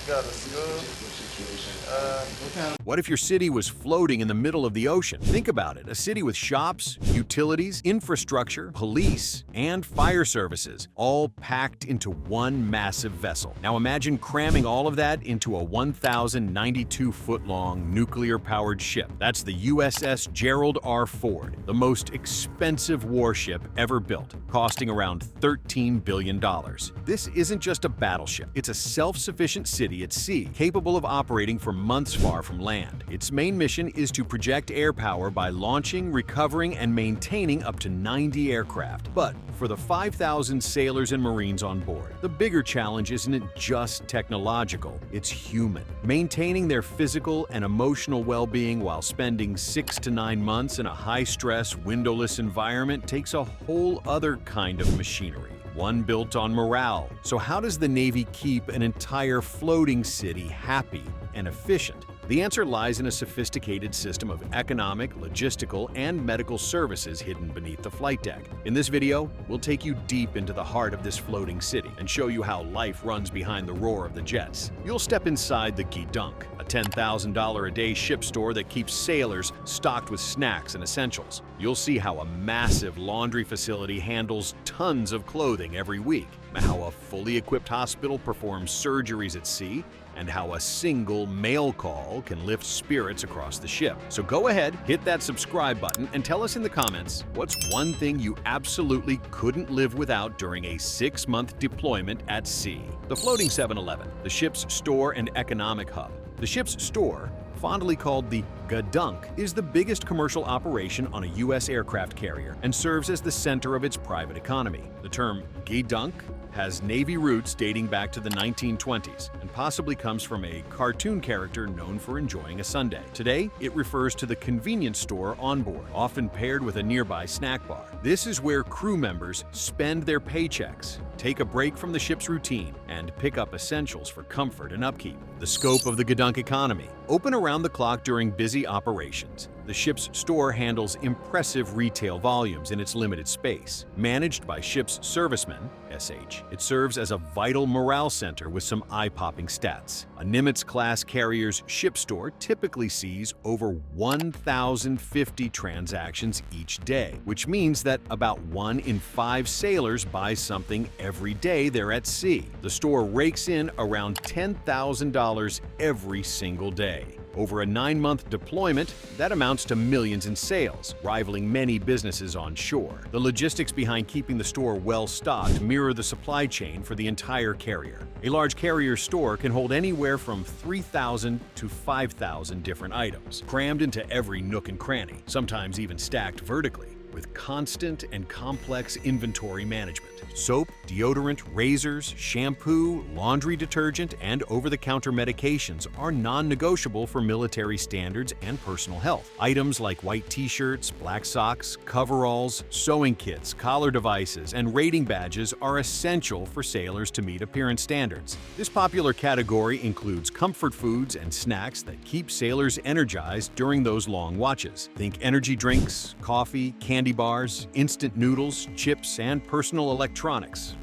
Got a school. What if your city was floating in the middle of the ocean? Think about it. A city with shops, utilities, infrastructure, police, and fire services, all packed into one massive vessel. Now imagine cramming all of that into a 1,092-foot-long nuclear-powered ship. That's the USS Gerald R. Ford, the most expensive warship ever built, costing around $13 billion. This isn't just a battleship. It's a self-sufficient city at sea, capable of operating for months far from land. Its main mission is to project air power by launching, recovering, and maintaining up to 90 aircraft. But for the 5,000 sailors and Marines on board, the bigger challenge isn't just technological, it's human. Maintaining their physical and emotional well-being while spending 6 to 9 months in a high-stress, windowless environment takes a whole other kind of machinery. One built on morale. So how does the Navy keep an entire floating city happy and efficient? The answer lies in a sophisticated system of economic, logistical, and medical services hidden beneath the flight deck. In this video, we'll take you deep into the heart of this floating city and show you how life runs behind the roar of the jets. You'll step inside the Gidunk, a $10,000 a day ship store that keeps sailors stocked with snacks and essentials. You'll see how a massive laundry facility handles tons of clothing every week, how a fully equipped hospital performs surgeries at sea, and how a single mail call can lift spirits across the ship. So go ahead, hit that subscribe button, and tell us in the comments, what's one thing you absolutely couldn't live without during a 6-month deployment at sea? The floating 7-Eleven, the ship's store and economic hub. The ship's store, fondly called the Gidunk, is the biggest commercial operation on a U.S. aircraft carrier and serves as the center of its private economy. The term Gidunk has Navy roots dating back to the 1920s and possibly comes from a cartoon character known for enjoying a sundae. Today, it refers to the convenience store on board, often paired with a nearby snack bar. This is where crew members spend their paychecks, take a break from the ship's routine, and pick up essentials for comfort and upkeep. The scope of the Gidunk economy. Open around the clock during busy operations, the ship's store handles impressive retail volumes in its limited space. Managed by ship's servicemen, SH, it serves as a vital morale center with some eye-popping stats. A Nimitz-class carrier's ship store typically sees over 1,050 transactions each day, which means that about 1 in 5 sailors buy something every day they're at sea. The store rakes in around $10,000 every single day. Over a 9-month deployment, that amounts to millions in sales, rivaling many businesses on shore. The logistics behind keeping the store well-stocked mirror the supply chain for the entire carrier. A large carrier store can hold anywhere from 3,000 to 5,000 different items, crammed into every nook and cranny, sometimes even stacked vertically, with constant and complex inventory management. Soap, deodorant, razors, shampoo, laundry detergent, and over-the-counter medications are non-negotiable for military standards and personal health. Items like white t-shirts, black socks, coveralls, sewing kits, collar devices, and rating badges are essential for sailors to meet appearance standards. This popular category includes comfort foods and snacks that keep sailors energized during those long watches. Think energy drinks, coffee, candy bars, instant noodles, chips, and personal electronics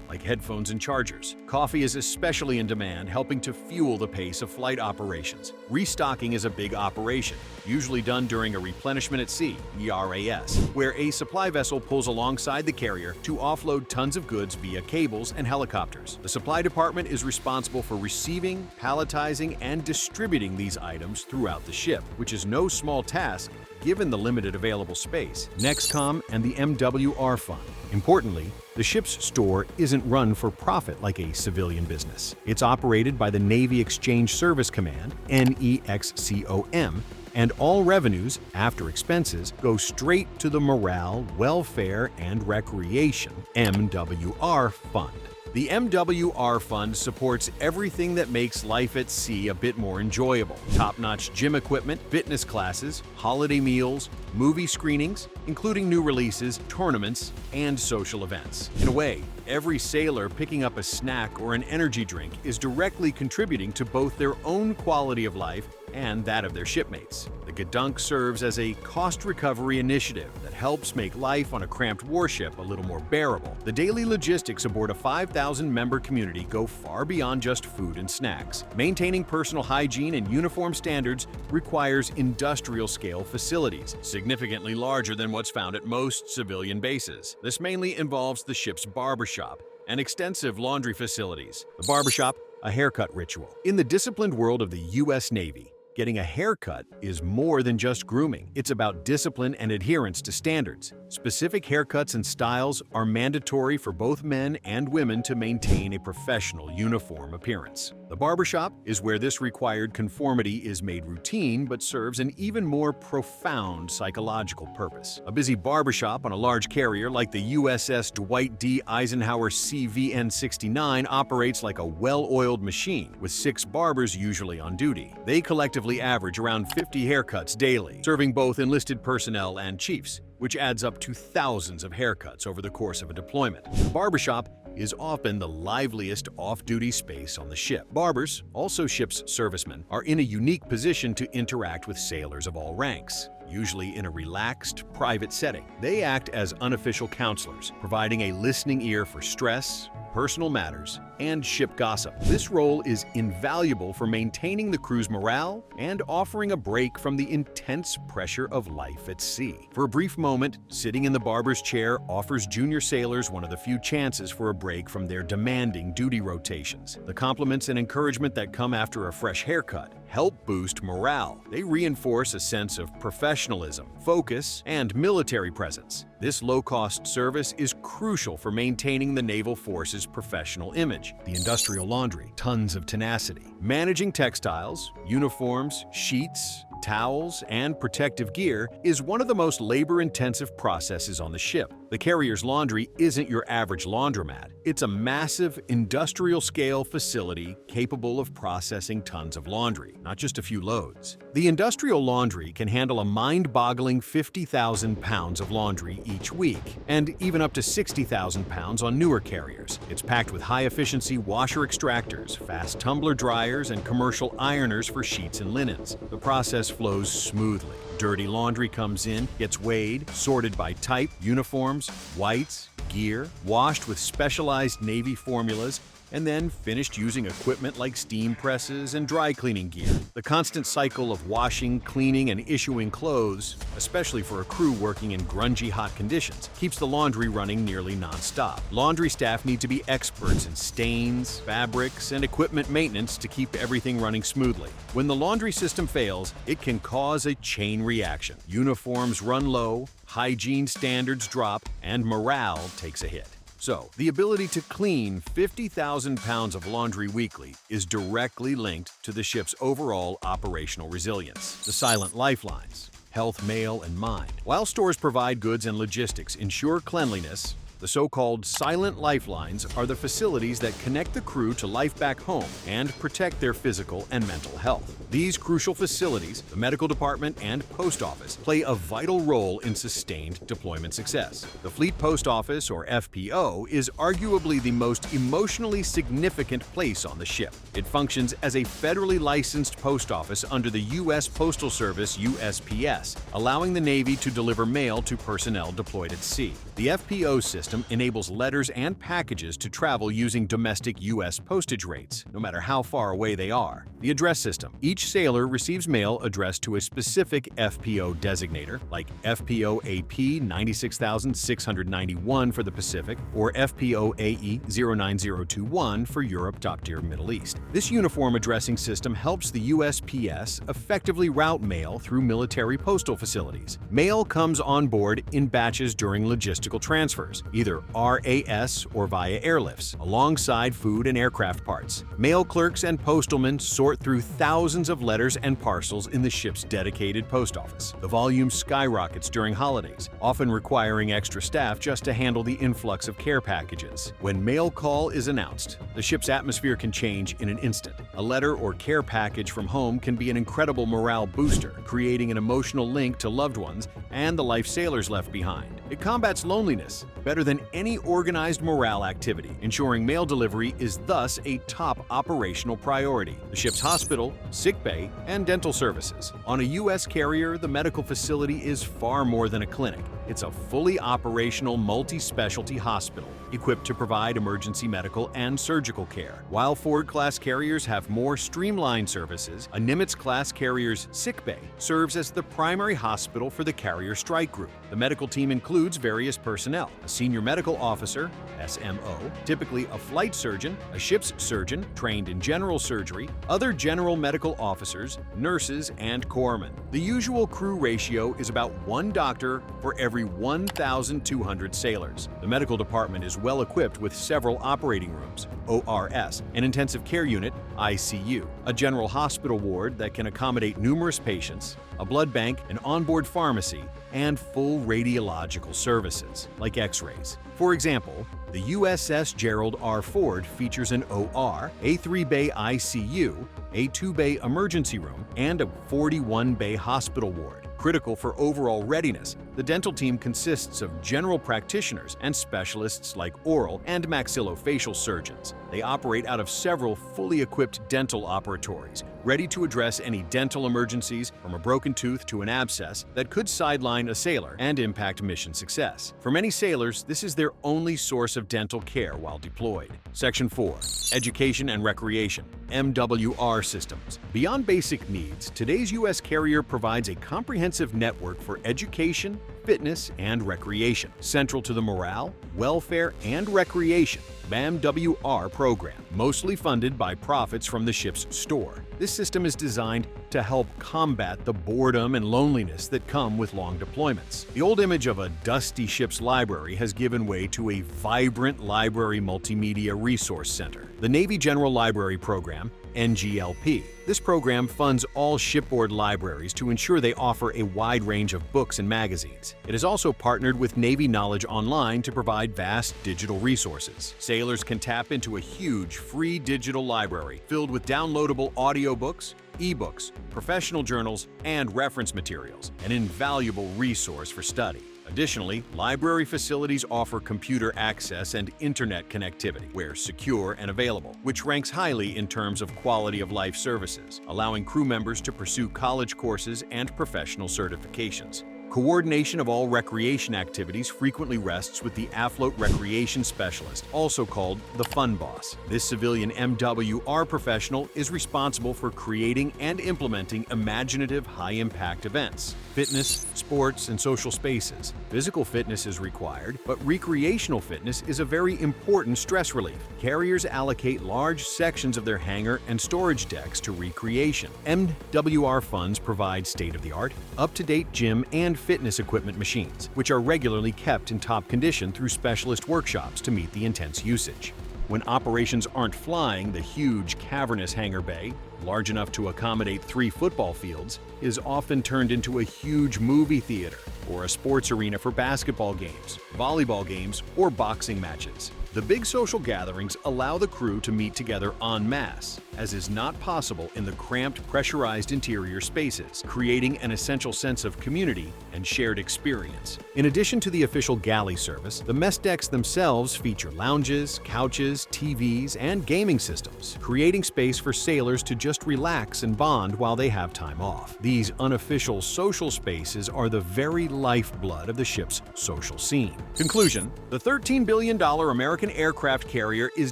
like headphones and chargers. Coffee is especially in demand, helping to fuel the pace of flight operations. Restocking is a big operation, usually done during a replenishment at sea, ERAS, where a supply vessel pulls alongside the carrier to offload tons of goods via cables and helicopters. The supply department is responsible for receiving, palletizing, and distributing these items throughout the ship, which is no small task given the limited available space. NEXCOM and the MWR Fund. Importantly, the ship's store isn't run for profit like a civilian business. It's operated by the Navy Exchange Service Command, NEXCOM, and all revenues, after expenses, go straight to the Morale, Welfare, and Recreation MWR Fund. The MWR Fund supports everything that makes life at sea a bit more enjoyable. Top-notch gym equipment, fitness classes, holiday meals, movie screenings, including new releases, tournaments, and social events. In a way, every sailor picking up a snack or an energy drink is directly contributing to both their own quality of life and that of their shipmates. The at Dunk serves as a cost recovery initiative that helps make life on a cramped warship a little more bearable. The daily logistics aboard a 5,000-member community go far beyond just food and snacks. Maintaining personal hygiene and uniform standards requires industrial-scale facilities, significantly larger than what's found at most civilian bases. This mainly involves the ship's barbershop and extensive laundry facilities. The barbershop, a haircut ritual. In the disciplined world of the U.S. Navy, getting a haircut is more than just grooming. It's about discipline and adherence to standards. Specific haircuts and styles are mandatory for both men and women to maintain a professional uniform appearance. The barbershop is where this required conformity is made routine but serves an even more profound psychological purpose. A busy barbershop on a large carrier like the USS Dwight D. Eisenhower CVN-69 operates like a well-oiled machine, with 6 barbers usually on duty. They collectively average around 50 haircuts daily, serving both enlisted personnel and chiefs, which adds up to thousands of haircuts over the course of a deployment. The barbershop is often the liveliest off-duty space on the ship. Barbers, also ship's servicemen, are in a unique position to interact with sailors of all ranks, usually in a relaxed, private setting. They act as unofficial counselors, providing a listening ear for stress, personal matters, and ship gossip. This role is invaluable for maintaining the crew's morale and offering a break from the intense pressure of life at sea. For a brief moment, sitting in the barber's chair offers junior sailors one of the few chances for a break from their demanding duty rotations. The compliments and encouragement that come after a fresh haircut help boost morale. They reinforce a sense of professionalism, focus, and military presence. This low-cost service is crucial for maintaining the naval force's professional image. The industrial laundry, tons of tenacity. Managing textiles, uniforms, sheets, towels, and protective gear is one of the most labor-intensive processes on the ship. The carrier's laundry isn't your average laundromat. It's a massive, industrial-scale facility capable of processing tons of laundry, not just a few loads. The industrial laundry can handle a mind-boggling 50,000 pounds of laundry each week, and even up to 60,000 pounds on newer carriers. It's packed with high-efficiency washer extractors, fast tumbler dryers, and commercial ironers for sheets and linens. The process flows smoothly. Dirty laundry comes in, gets weighed, sorted by type, uniforms, whites, gear, washed with specialized Navy formulas, and then finished using equipment like steam presses and dry cleaning gear. The constant cycle of washing, cleaning, and issuing clothes, especially for a crew working in grungy hot conditions, keeps the laundry running nearly non-stop. Laundry staff need to be experts in stains, fabrics, and equipment maintenance to keep everything running smoothly. When the laundry system fails, it can cause a chain reaction. Uniforms run low, hygiene standards drop, and morale takes a hit. So, the ability to clean 50,000 pounds of laundry weekly is directly linked to the ship's overall operational resilience. The silent lifelines, health, mail, and mind. While stores provide goods and logistics ensure cleanliness, the so-called silent lifelines are the facilities that connect the crew to life back home and protect their physical and mental health. These crucial facilities, the medical department and post office, play a vital role in sustained deployment success. The Fleet Post Office, or FPO, is arguably the most emotionally significant place on the ship. It functions as a federally licensed post office under the U.S. Postal Service USPS, allowing the Navy to deliver mail to personnel deployed at sea. The FPO system enables letters and packages to travel using domestic U.S. postage rates, no matter how far away they are. The address system. Each sailor receives mail addressed to a specific FPO designator, like FPO AP 96691 for the Pacific, or FPO AE 09021 for Europe, top tier Middle East. This uniform addressing system helps the USPS effectively route mail through military postal facilities. Mail comes on board in batches during logistical transfers, either RAS or via airlifts, alongside food and aircraft parts. Mail clerks and postalmen sort through thousands of letters and parcels in the ship's dedicated post office. The volume skyrockets during holidays, often requiring extra staff just to handle the influx of care packages. When mail call is announced, the ship's atmosphere can change in an instant. A letter or care package from home can be an incredible morale booster, creating an emotional link to loved ones and the life sailors left behind. It combats loneliness better than any organized morale activity, ensuring mail delivery is thus a top operational priority. The ship's hospital, sick sickbay, and dental services. On a U.S. carrier, the medical facility is far more than a clinic. It's a fully operational multi-specialty hospital equipped to provide emergency medical and surgical care. While Ford-class carriers have more streamlined services, a Nimitz-class carrier's sickbay serves as the primary hospital for the carrier strike group. The medical team includes various personnel: a senior medical officer, SMO, typically a flight surgeon, a ship's surgeon trained in general surgery, other general medical officers, nurses, and corpsmen. The usual crew ratio is about 1 doctor for every 1,200 sailors. The medical department is well equipped with several operating rooms, ORS, an intensive care unit, ICU, a general hospital ward that can accommodate numerous patients, a blood bank, an onboard pharmacy, and full radiological services, like X-rays. For example, the USS Gerald R. Ford features an OR, a 3-bay ICU, a 2-bay emergency room, and a 41-bay hospital ward. Critical for overall readiness, the dental team consists of general practitioners and specialists like oral and maxillofacial surgeons. They operate out of several fully equipped dental operatories, ready to address any dental emergencies, from a broken tooth to an abscess, that could sideline a sailor and impact mission success. For many sailors, this is their only source of dental care while deployed. Section 4. Education and Recreation, MWR Systems. Beyond basic needs, today's U.S. carrier provides a comprehensive network for education, fitness, and recreation. Central to the morale, welfare, and recreation, MWR program, mostly funded by profits from the ship's store. This system is designed to help combat the boredom and loneliness that come with long deployments. The old image of a dusty ship's library has given way to a vibrant library multimedia resource center. The Navy General Library Program, NGLP. This program funds all shipboard libraries to ensure they offer a wide range of books and magazines. It has also partnered with Navy Knowledge Online to provide vast digital resources. Sailors can tap into a huge free digital library filled with downloadable audiobooks, ebooks, professional journals, and reference materials, an invaluable resource for study. Additionally, library facilities offer computer access and internet connectivity, where secure and available, which ranks highly in terms of quality of life services, allowing crew members to pursue college courses and professional certifications. Coordination of all recreation activities frequently rests with the afloat recreation specialist, also called the fun boss. This civilian MWR professional is responsible for creating and implementing imaginative, high-impact events. Fitness, sports, and social spaces. Physical fitness is required, but recreational fitness is a very important stress relief. Carriers allocate large sections of their hangar and storage decks to recreation. MWR funds provide state-of-the-art, up-to-date gym and fitness equipment machines, which are regularly kept in top condition through specialist workshops to meet the intense usage. When operations aren't flying, the huge cavernous hangar bay, large enough to accommodate 3 football fields, is often turned into a huge movie theater or a sports arena for basketball games, volleyball games, or boxing matches. The big social gatherings allow the crew to meet together en masse, as is not possible in the cramped, pressurized interior spaces, creating an essential sense of community and shared experience. In addition to the official galley service, the mess decks themselves feature lounges, couches, TVs, and gaming systems, creating space for sailors to just relax and bond while they have time off. These unofficial social spaces are the very lifeblood of the ship's social scene. Conclusion: the $13 billion American aircraft carrier is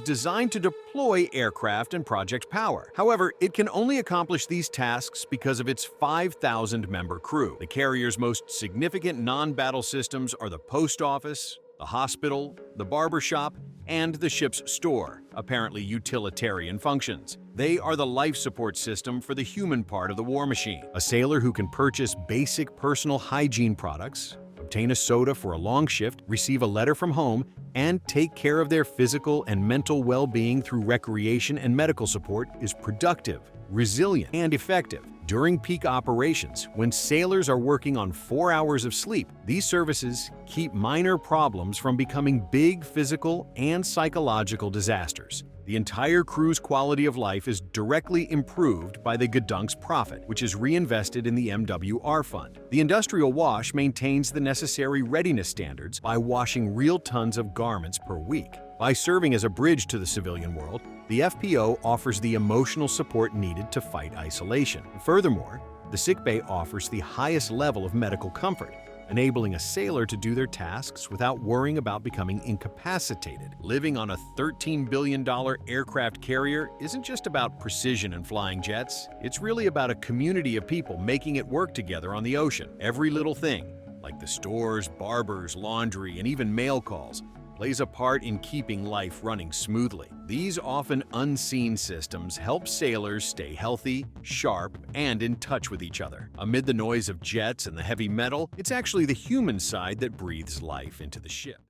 designed to deploy aircraft and project power. However, it can only accomplish these tasks because of its 5,000-member crew. The carrier's most significant non-battle systems are the post office, the hospital, the barbershop, and the ship's store, apparently utilitarian functions. They are the life support system for the human part of the war machine. A sailor who can purchase basic personal hygiene products, obtain a soda for a long shift, receive a letter from home, and take care of their physical and mental well-being through recreation and medical support is productive, resilient, and effective. During peak operations, when sailors are working on 4 hours of sleep, these services keep minor problems from becoming big physical and psychological disasters. The entire crew's quality of life is directly improved by the Gedunk's profit, which is reinvested in the MWR fund. The industrial wash maintains the necessary readiness standards by washing real tons of garments per week. By serving as a bridge to the civilian world, the FPO offers the emotional support needed to fight isolation. Furthermore, the sickbay offers the highest level of medical comfort, enabling a sailor to do their tasks without worrying about becoming incapacitated. Living on a $13 billion aircraft carrier isn't just about precision and flying jets. It's really about a community of people making it work together on the ocean. Every little thing, like the stores, barbers, laundry, and even mail calls, plays a part in keeping life running smoothly. These often unseen systems help sailors stay healthy, sharp, and in touch with each other. Amid the noise of jets and the heavy metal, it's actually the human side that breathes life into the ship.